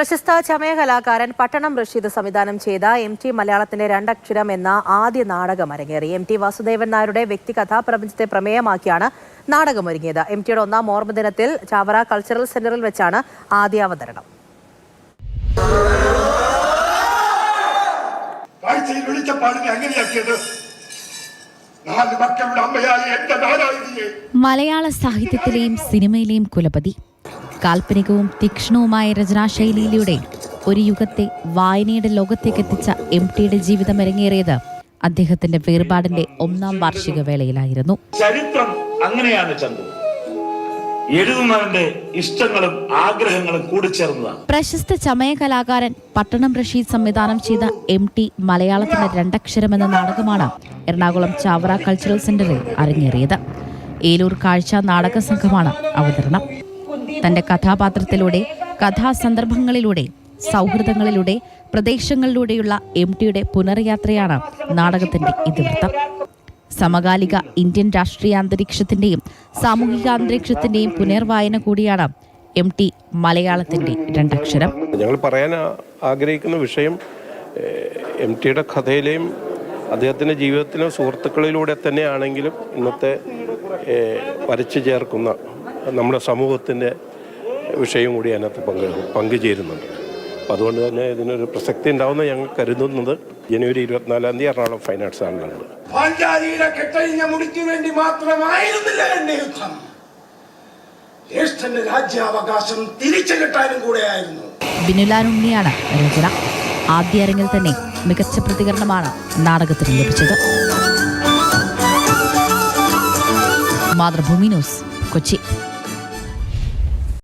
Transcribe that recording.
പ്രശസ്ത ചമയ കലാകാരൻ പട്ടണം റഷീദ് സംവിധാനം ചെയ്ത MT മലയാളത്തിന്റെ രണ്ടക്ഷരം എന്ന ആദ്യ നാടകം അരങ്ങേറി. MT വാസുദേവൻ നായരുടെ വ്യക്തികഥാപ്രപഞ്ചത്തെ പ്രമേയമാക്കിയാണ് നാടകം ഒരുങ്ങിയത്. MTയുടെ ഒന്നാം ഓർമ്മ ദിനത്തിൽ ചാവറ കൾച്ചറൽ സെന്ററിൽ വെച്ചാണ് ആദ്യ അവതരണം. മലയാള സാഹിത്യത്തിലെയും സിനിമയിലെയും കുലപതി, കാൽപ്പനികവും തീക്ഷ്ണവുമായ രചനാശൈലിയിലൂടെ ഒരു യുഗത്തെ വായനയുടെ ലോകത്തേക്ക് എത്തിച്ച MTയുടെ ജീവിതം അരങ്ങേറിയത് അദ്ദേഹത്തിന്റെ വേർപാടിന്റെ ഒന്നാം വാർഷിക വേളയിലായിരുന്നു. ചരിത്രം അങ്ങനെയാണ് ചന്തു, എഴുതുന്നവന്റെ ഇഷ്ടങ്ങളും ആഗ്രഹങ്ങളും കൂടിച്ചേർന്നതാണ്. പ്രശസ്ത ചമയ കലാകാരൻ പട്ടണം റഷീദ് സംവിധാനം ചെയ്ത MT മലയാളത്തിന്റെ രണ്ടക്ഷരം എന്ന നാടകമാണ് എറണാകുളം ചാവറ കൾച്ചറൽ സെന്ററിൽ അരങ്ങേറിയത്. ഏലൂർ കാഴ്ച നാടക സംഘമാണ് അവതരണം. തന്റെ കഥാപാത്രത്തിലൂടെ, കഥാസന്ദർഭങ്ങളിലൂടെ, സൗഹൃദങ്ങളിലൂടെ, പ്രദേശങ്ങളിലൂടെയുള്ള MTയുടെ പുനർയാത്രയാണ് നാടകത്തിന്റെ ഇതിവൃത്തം. സമകാലിക ഇന്ത്യൻ രാഷ്ട്രീയ അന്തരീക്ഷത്തിന്റെയും സാമൂഹിക അന്തരീക്ഷത്തിന്റെയും പുനർവായന കൂടിയാണ് MT മലയാളത്തിന്റെ രണ്ടക്ഷരം. ഞങ്ങൾ പറയാൻ ആഗ്രഹിക്കുന്ന വിഷയം MTയുടെ കഥയിലെയും അദ്ദേഹത്തിന്റെ ജീവിതത്തിലും സുഹൃത്തുക്കളിലൂടെ തന്നെയാണെങ്കിലും ഇന്നത്തെ വരച്ചു ചേർക്കുന്ന നമ്മുടെ സമൂഹത്തിൻ്റെ വിഷയം കൂടി അതിനകത്ത് പങ്കുചേരുന്നുണ്ട്. അപ്പോൾ അതുകൊണ്ട് തന്നെ ഇതിനൊരു പ്രസക്തി ഉണ്ടാവുമെന്ന് ഞങ്ങൾ കരുതുന്നത് ജനുവരി 24 എറണാകുളം ഫൈൻ ആർട്സ് ഹാളിലാണ്. പാഞ്ചാലിയുടെ കെട്ടഴിഞ്ഞ മുടിക്ക് വേണ്ടി മാത്രമായിരുന്നില്ല എന്റെ യുദ്ധം, ജ്യേഷ്ഠന്റെ രാജ്യാവകാശം തിരിച്ചു കിട്ടാനും കൂടെയായിരുന്നു. ബിനുലാനുണ്ണിയാണ് രചന. ആദ്യ അരങ്ങിൽ തന്നെ മികച്ച പ്രതികരണമാണ് നാടകത്തിന് ലഭിച്ചത്. മാതൃഭൂമി ന്യൂസ്, കൊച്ചി.